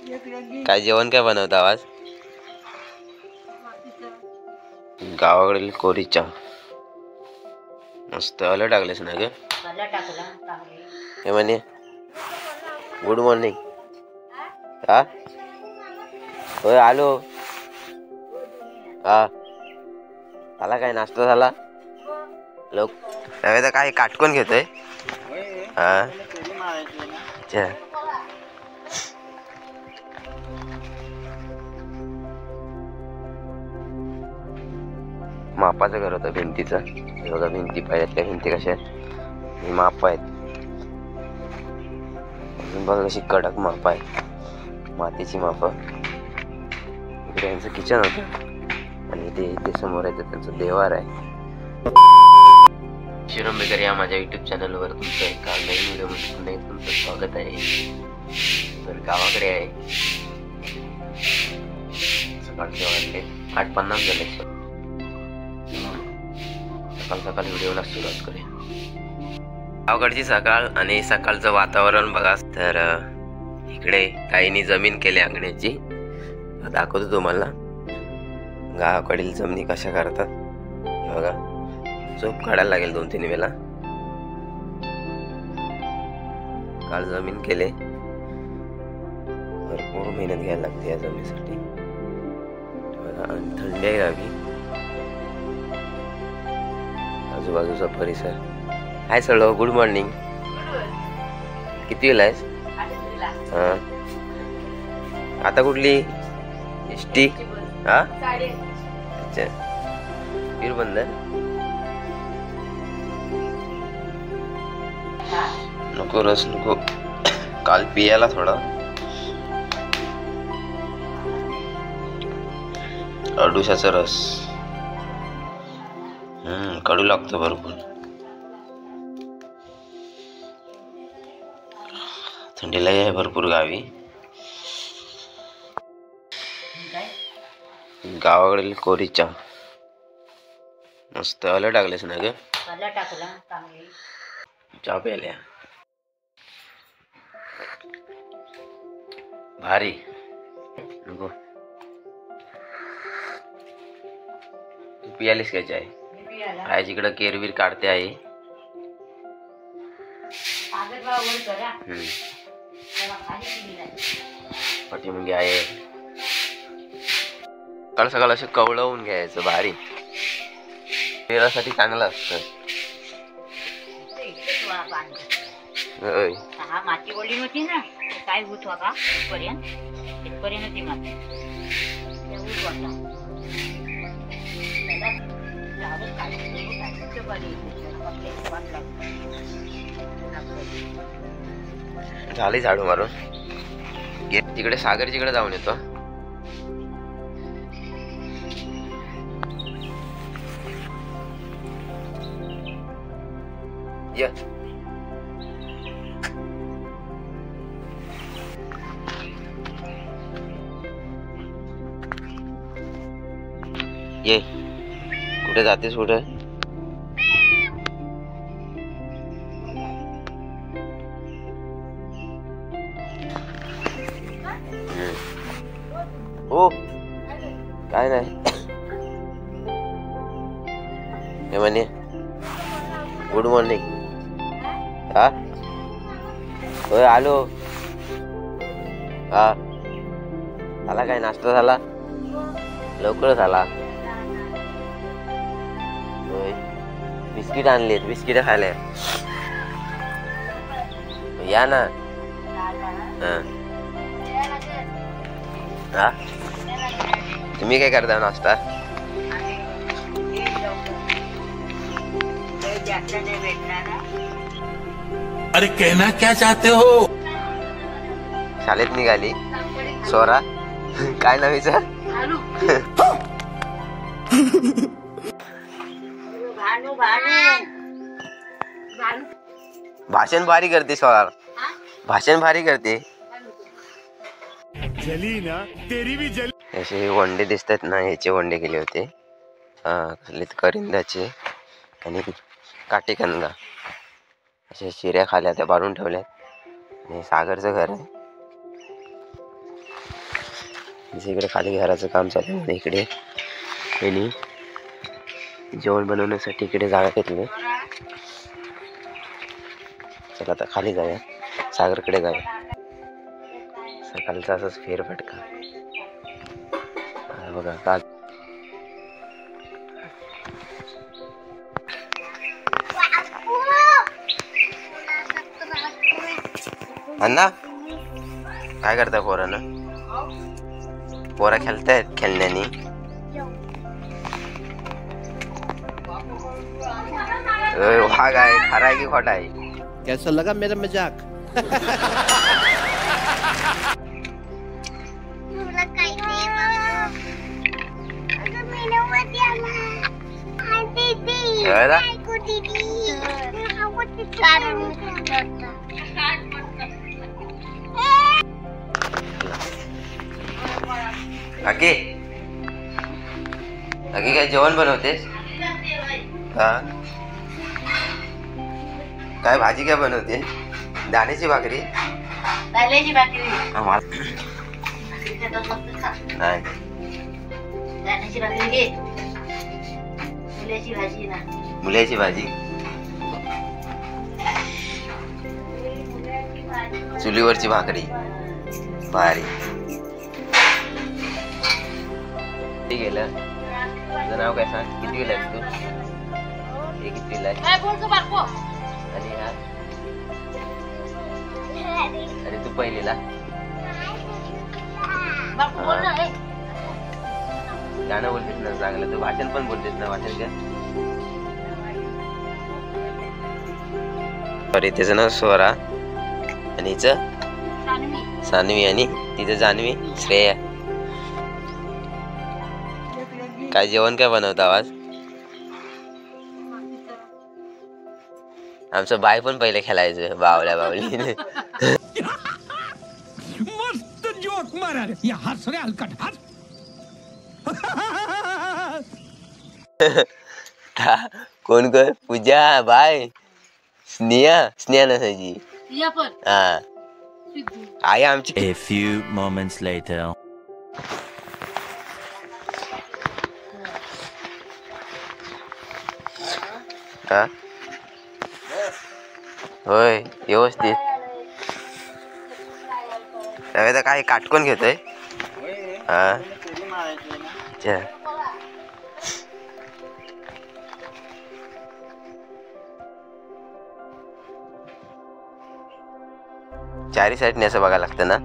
काय जेवण काय बनवता आज? गावाकडील कोरी चहा मस्त आलं टाकलेस ना ग? हे म्हणे गुड मॉर्निंग. हा होय आलो. हा झाला काय नाश्ता झाला? लोक तर काय काटकोन घेतोय. हा अच्छा. मापाचं घर होतं भिंतीचं. हे बघा भिंती पाहिजेत त्या भिंती कशा आहेत हे माप आहेत. अजून बघा कशी कडक माप आहे मातीची माप. इकडे यांचं किचन होतं आणि ते समोर आहे त्यांचं देवार आहे. शिरंबेकर या माझ्या युट्यूब चॅनलवर तुमचं एका नवीन व्हिडिओमध्ये पुन्हा तुमचं स्वागत आहे. तर गावाकडे आहे. सकाळचे वाजले 8:50 झाले. सकाळ सकाळी व्हिडिओला सुरुवात करूया. गावाकडची सकाळ आणि सकाळचं वातावरण बघा. तर इकडे काहींनी जमीन केली अंगण्याची. दाखवतो तुम्हाला गावाकडील जमिनी कशा करतात. बघा चोप काढायला लागेल 2-3 वेळा. काल जमीन केले. भरपूर मेहनत घ्यायला लागते या जमिनीसाठी. बघा आणि थंडी आहे गावी. आजूबाजूचा परिसर हाय. सगळं गुड मॉर्निंग. किती वेळा आहेस? हा आता कुठली एसटी? हा अच्छा बंद नको रस नको. काल पियाला थोडा अडुशाचा रस. कडू लागतो भरपूर. थंडीला आहे भरपूर गावी. गावाकडील कोरी चहा मस्त आलं टाकलेस ना ग? चहा प्यायल्या भारी. नको तू पियालीस काय चाय? आज इकडं केरवीर काढते आहे. पाठीमागे आहे. सकाळ सकाळ असं कवळवून घ्यायचं भारी. शरीरासाठी चांगलं असतं. माती बोलली होती ना काय होत का इथपर्यंत ती माती झाली झाडू मारून. तिकडे सागर जिकडे जाऊन येतो. ये ये कुठे जातेस? कुठे? हो काय नाही. हे म्हणे गुड मॉर्निंग. हा होय आलो. हा झाला काय नाश्ता झाला? लवकर झाला. होय बिस्किट आणलीत. बिस्किट खायला या ना. हा तुम्ही काय करता नाश्ता? अरे कहना क्या चाहते हो? शाळेत निघाली सोरा. काय नावीच? भाषण भारी करते सोरा. भाषण भारी करते. जली ना तेरी भी जली. असे वंडे दिसतात ना. ह्याचे वंडे केले होते. खाल्लेत करिंदाचे आणि काटेकनगा. अशा शिऱ्या खाल्या त्या बारून ठेवल्यात. आणि सागरचं घर आहे. इकडे खाली घराचं काम चालू आहे. इकडे त्यांनी जेवण बनवण्यासाठी इकडे जागा घेतली. चला आता खाली जाऊया, सागरकडे जाऊया. सकाळचा असंच फेरफटका बघा का. अण्णा काय करता पोरानं? पोरा खेळतायत खेळण्यानी. वाघ आहे, खरा आहे की खोटा आहे? कैसा लगा मेरा मजाक? आगे आगे काय जेवण बनवतेस? हा काय भाजी काय बनवते? दाण्याची भाकरी? दाण्याची भाकरी नाही, दाण्याची भाकरी घे. मुल्याची भाजी ना, मुल्याची भाजी. चुलीवरची भाकरी भारी. किती गेलं? तुझं नाव काय सांग? किती गेलं तू? हे कितीला आहे? आणि हा? आणि तू पहिलीला? गाणं बोलतेस ना चांगलं. तू भाषण पण बोलतेस ना. भाषण काय? सॉरी, त्याचं नाव स्वरा आणि हिचं सान्वी आणि तिचं जान्हवी श्रेया. काय जेवण काय बनवता आवाज? आमचं बाय पण पहिले खेळायचं बावल्या बावली. मस्त जोक मारा या हस रे हलकट हस. कोण कोण? पूजा, बाय, स्नेहा नसायची. हा आई आमची. A few moments later. हा होय व्यवस्थित. तर काय काटकोन घेतोय? हा अच्छा. चारी साईडने असं बघायला लागतं ना.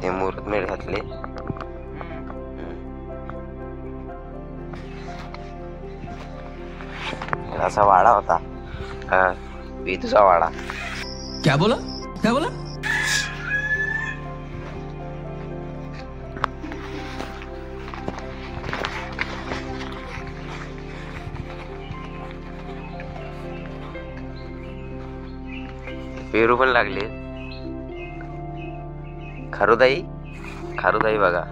ते मुहूर्तमेढ घातले. असा वाडा होता. हा विधूचा वाडा. क्या बोला? क्या बोला? पेरू पण लागले. खारुताई बघा.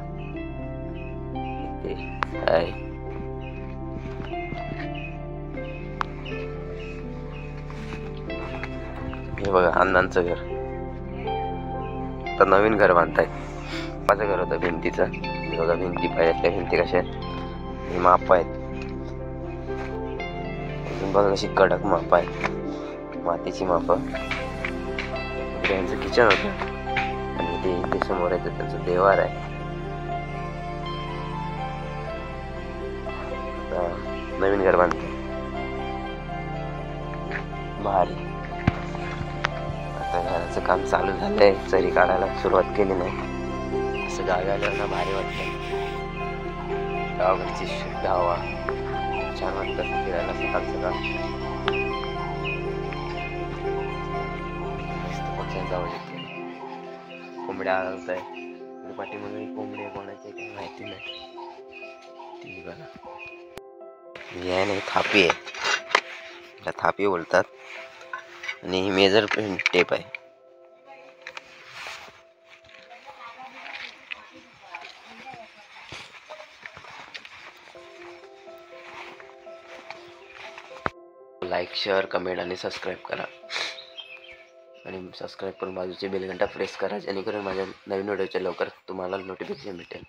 हे बघा अण्णांचं घर. तर नवीन घर बांधतायत. माझं घर होतं भिंतीचं. हे बघा भिंती पाहिजे. भिंती कशा आहेत? ही माप आहेत. बघा कशी कडक माप आहेत. मातीची माप. त्यांचं किचन होतं आणि ते इथे समोर आहे त्यांचं देवार आहे. नवीन घर बांधते भारी. आता घराचं काम चालू झालंय. चरी काढायला सुरुवात केली नाही. असं गावी आल्यावर भारी वाटतं. गावाकडची शुद्ध हवा छान वाटतं फिरायला सकाळ सकाळ. जावं येते. कोंबड्या आळवत आहे. पाठीमागे कोंबड्या कोणाचे काही माहिती नाही. ती बघा हे नाही थापी आहे. थापी बोलतात. आणि ही मेजर टेप आहे. लाईक, शेअर, कमेंट आणि सबस्क्राईब करा. आणि सबस्क्राईब करून बाजूची बेल घंटा प्रेस करा जेणेकरून माझ्या नवीन व्हिडिओच्या लवकर तुम्हाला नोटिफिकेशन भेटेल.